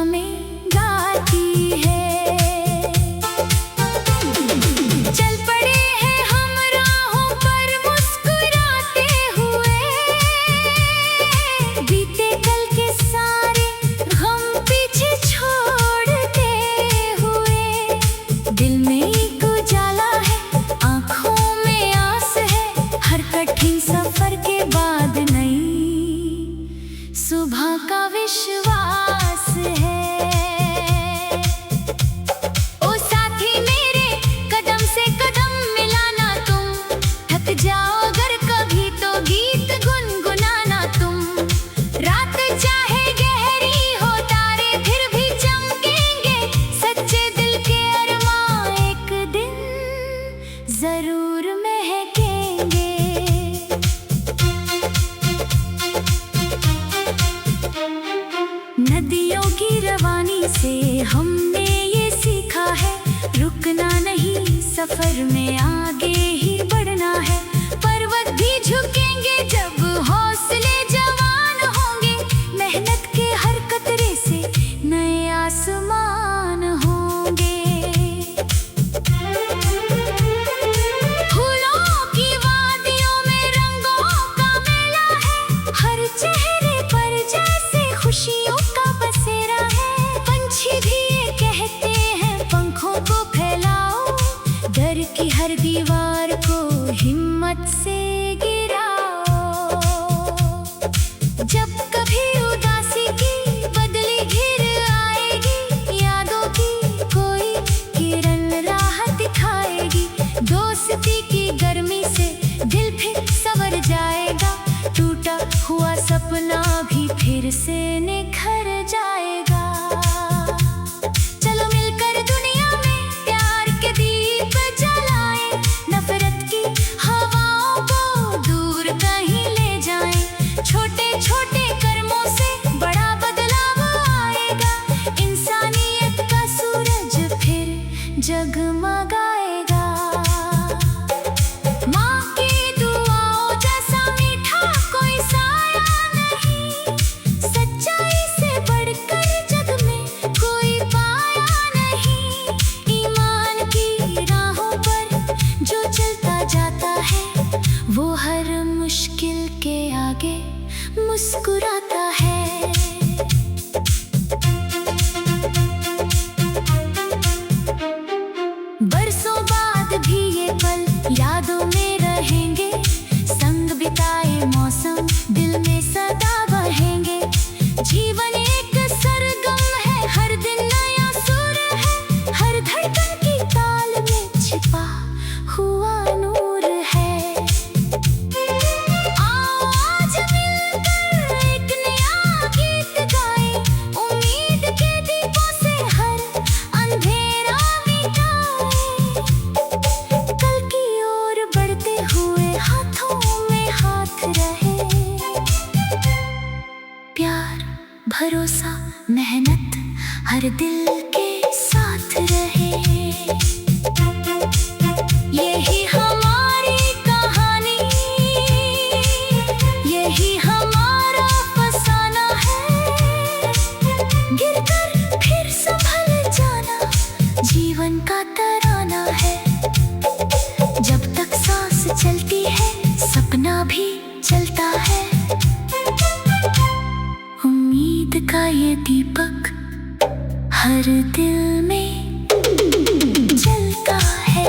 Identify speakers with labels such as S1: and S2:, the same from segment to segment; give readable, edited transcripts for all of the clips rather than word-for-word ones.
S1: में गाती है। चल पड़े हैं हम राहों पर मुस्कुराते हुए, बीते कल के सारे गम पीछे छोड़ते हुए। दिल में एक उजाला है, आँखों में आस है, हर कठिन सफर के बाद नई सुबह का विश्वास है। ओ साथी मेरे, कदम से कदम मिलाना तुम, थक जाओ अगर कभी तो गीत गुनगुनाना तुम। रात चाहे गहरी हो, तारे फिर भी चमकेंगे, सच्चे दिल के अरमां एक दिन जरूर महकेंगे। नदियों की रवानी से हमने ये सीखा है, रुकना नहीं सफर में आगे ही बढ़ना है। पर्वत भी झुकेंगे जब हौसले जवान होंगे, मेहनत के हर कतरे से नए आसमान होंगे। फूलों की वादियों में रंगों का मेला है, हर चेहरे पर जैसे खुशियों का बसेरा है। पंछी भी ये कहते हैं, पंखों को फैलाओ, डर की हर दीवार को हिम्मत से गिराओ। जब कभी उदासी की बदली घिर आएगी, यादों की कोई किरण राह दिखाएगी। दोस्ती की गर्मी से दिल फिर संवर जाएगा, टूटा हुआ सपना भी फिर से निखर जाएगा। चलो मिलकर दुनिया में प्यार के दीप जलाएं, नफरत की हवाओं को दूर कहीं ले जाएं। छोटे छोटे कर्मों से बड़ा बदलाव आएगा, इंसानियत का सूरज फिर जगमगाएगा। माँ की दुआओं जैसा मीठा कोई साया नहीं, सच्चाई से बढ़कर जग में कोई पाया नहीं। ईमान की राहों पर जो चलता जाता है, वो हर मुश्किल के आगे मुस्कुराता है। बरसों बाद भी ये पल यादों में रहेंगे, संग बिताए मौसम दिल में सदा बहेंगे। जीवन एक सरगम है, हर दिन नया सुर है, हर धड़कन की ताल में छिपा हुआ नूर है। आओ आज मिलकर एक नया गीत गाएं, उम्मीद के दीपों से हर अंधेरा मिटाएं। कल की ओर बढ़ते हुए हाथों में हाथ रहे, प्यार भरोसा मेहनत हर दिल के साथ रहे। यही हमारी कहानी, यही हमारा फसाना है। गिरकर फिर संभल जाना जीवन का तराना है। जब तक सांस चलती है, सपना भी चलता है। उम्मीद का ये दीपक हर दिल में जलता है।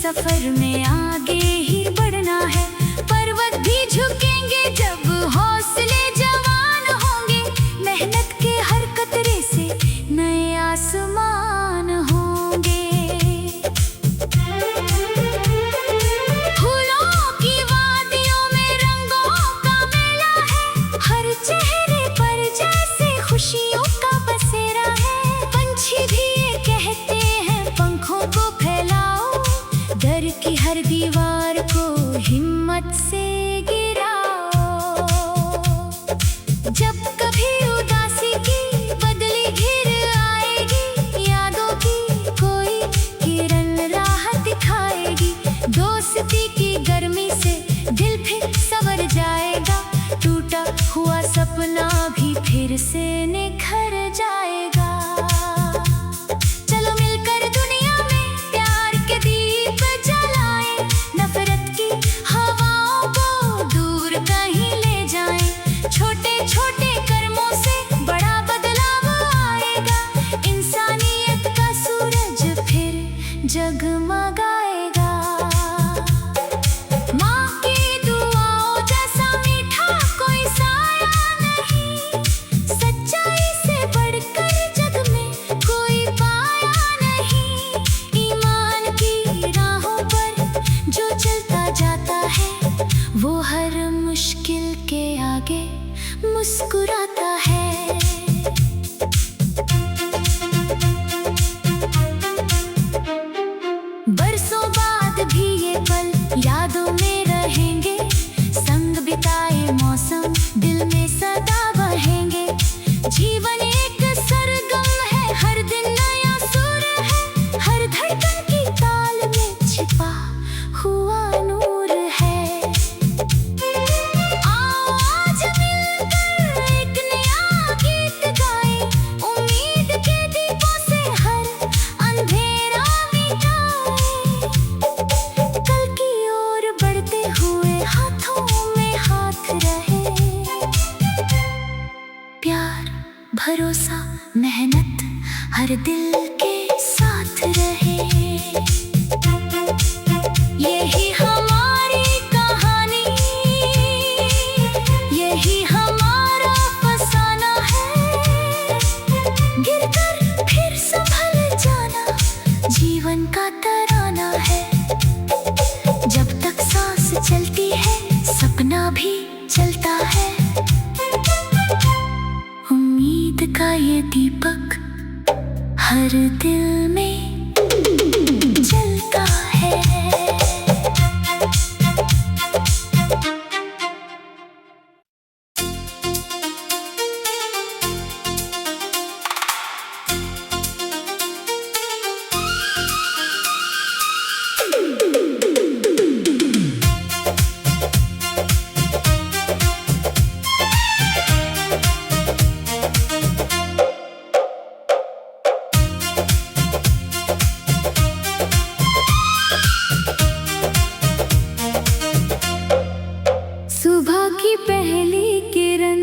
S1: सफर में आगे ही बढ़ना है। पर्वत भी झुकेंगे जब हौसले जवान होंगे। मेहनत के हर कतरे से नए आसमान होंगे। फूलों की वादियों में रंगों का मेला है। हर चेहरे पर जैसे खुशियों का बसेरा है। पंछी भी ये कहते हैं पंखों को फैलाओ। डर की हर दीवार को हिम्मत से गिराओ। जब कभी उदासी की बदली घिर आएगी, यादों की कोई किरण राह दिखाएगी। दोस्ती की गर्मी से दिल फिर संवर जाएगा। टूटा हुआ सपना भी फिर से निखर जाएगा। चलो मिलकर दुनिया में प्यार के दीप जलाएं। नफरत की हवाओं को दूर कहीं ले जाएं। छोटे छोटे कर्मों से बड़ा बदलाव आएगा। इंसानियत का सूरज फिर जगमगाएगा। माँ की दुआओं जैसा मीठा कोई साया नहीं। सच्चाई से बढ़कर जग में कोई पाया नहीं। ईमान की राहों पर जो चलता जाता है, वो हर मुश्किल के आगे मुस्कुराता है। बरसों बाद भी ये पल यादों में रहेंगे। संग बिताए मौसम दिल में सदा बहेंगे। जीवन एक सरगम है, हर दिन नया सुर है। हर धड़कन की ताल में छिपा हुआ नूर है। आओ आज मिलकर एक नया गीत गाएं। उम्मीद के दीपों से हर अंधेरा मिटाएं। कल की ओर बढ़ते हुए हाथों में हाथ रहे। प्यार, भरोसा, मेहनत हर दिल के साथ रहे। यही हमारी कहानी, यही हमारा फसाना है। गिरकर फिर संभल जाना जीवन का तराना है। जब तक सांस चलती है, सपना भी चलता है। उम्मीद का ये दीपक हर दिल में जलता है। सुबह की पहली किरण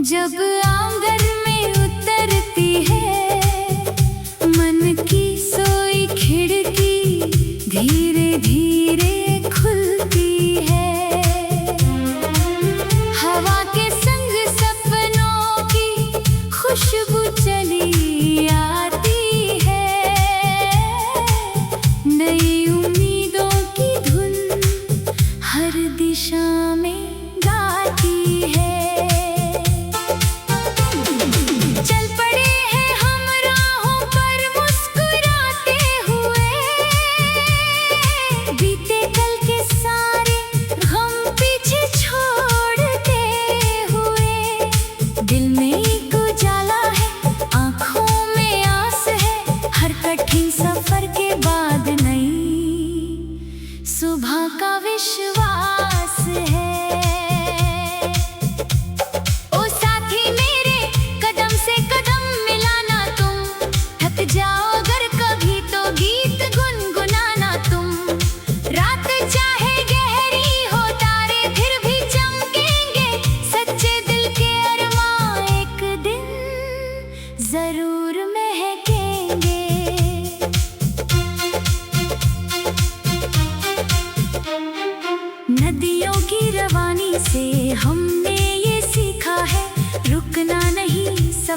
S1: जब आंगन में उतरती है। मन की सोई खिड़की धीरे धीरे खुलती है। हवा के संग सपनों की खुशबू चली आती है। नई उम्मीदों की धुन हर दिशा में गाती है। चल पड़े हैं हम राहों पर मुस्कुराते हुए।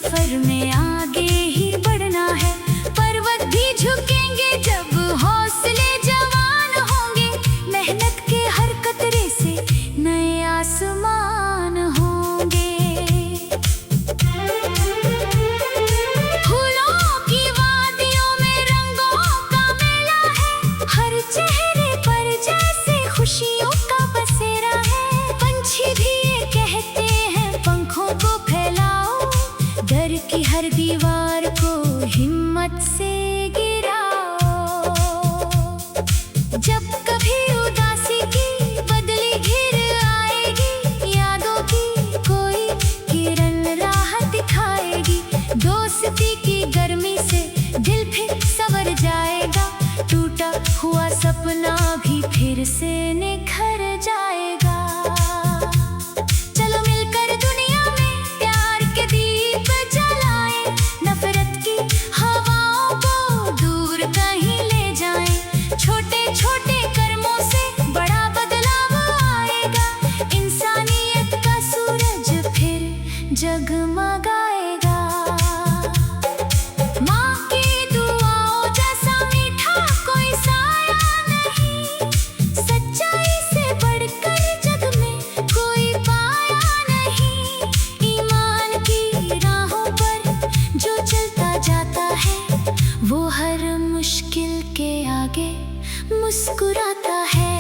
S1: सफर में आगे ही बढ़ना है। पर्वत भी झुकेंगे जब हौसले जवान होंगे। मेहनत के हर कतरे से नए आसमान होंगे। फूलों की वादियों में रंगों का मेला है। हर चेहरे पर जैसे खुशियों का बसेरा है। पंछी भी ये कहते हैं पंखों को फैलाओ। डर की हर दीवार को हिम्मत से गिराओ। जब कभी उदासी की बदली घिर आएगी, यादों की कोई किरण राह दिखाएगी। दोस्ती की गर्मी से दिल फिर संवर जाएगा। टूटा हुआ सपना भी फिर से निखर जाएगा। चलो मिलकर दुनिया में प्यार के दीप जलाएं। नफरत की हवाओं को दूर कहीं ले जाएं। छोटे छोटे कर्मों से बड़ा बदलाव आएगा। इंसानियत का सूरज फिर जगमगाएगा। माँ की दुआओं जैसा मीठा कोई साया नहीं। सच्चाई से बढ़कर जग में कोई पाया नहीं। ईमान की राहों पर जो चलता जाता है, वो हर मुश्किल के आगे मुस्कुराता है।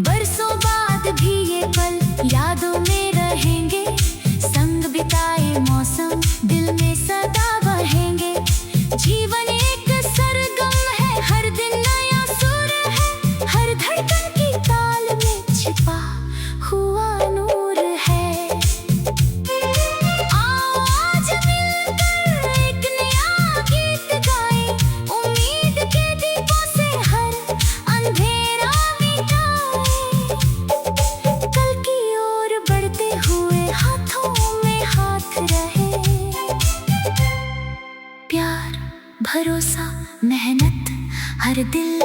S1: बरसों बाद भी ये पल यादों में रहेंगे। संग बिताए मौसम दिल में सदा बहेंगे। जीवन एक सरगम है, हर दिन नया सुर है। हर धड़कन की ताल में छिपा हुआ नूर है। आओ आज मिलकर एक नया गीत गाएं। उम्मीद के दीपों से हर अंधेरा मिटाएं। कल की ओर बढ़ते हुए हाथों में हाथ रहे। प्यार, भरोसा, मेहनत हर दिल